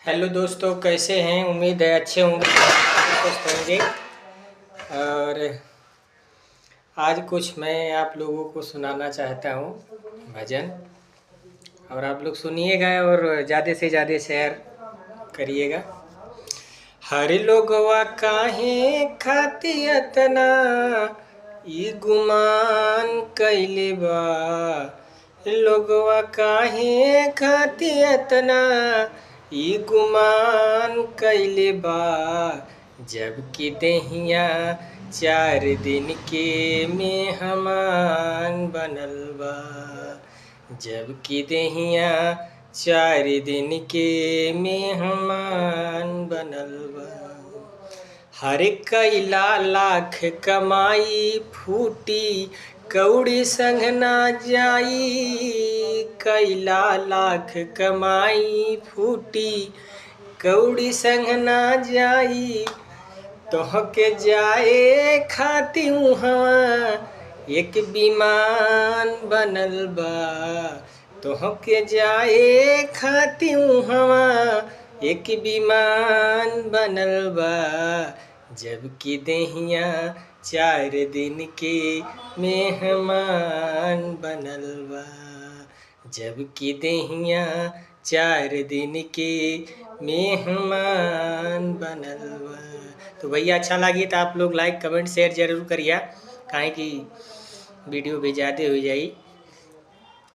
Hello दोस्तों, कैसे हैं? उम्मीद है अच्छे होंगे, स्वस्थ होंगे। और आज कुछ मैं आप लोगों को सुनाना चाहता हूँ भजन। और आप लोग सुनिएगा और ज़्यादा से ज़्यादा शेयर करिएगा। हर लोगवा काहे खाती अतना ई गुमान कैले बा। लोगवा काहे खाती अतना ई गुमान कैले बा। जबकि देहिया 4 दिन के मेहमान बनल बा। जबकि देहिया 4 दिन के मेहमान बनल बा। हर कैला लाख कमाई फूटी कौड़ी संग ना जाई। कैला लाख कमाई फूटी कौड़ी संग ना जाई। तोहके जाए खाती उहाँ एक विमान बनल बा। तोहके जाए खाती उहाँ एक विमान बनल बा। जबकि देहिया 4 दिन के मेहमान बनल बा। जबकि देहिया 4 दिन के मेहमान बनल बा। तो भैया अच्छा लगी तो आप लोग लाइक कमेंट शेयर जरूर करिए, काहे कि वीडियो भी ज़्यादा हो जाई।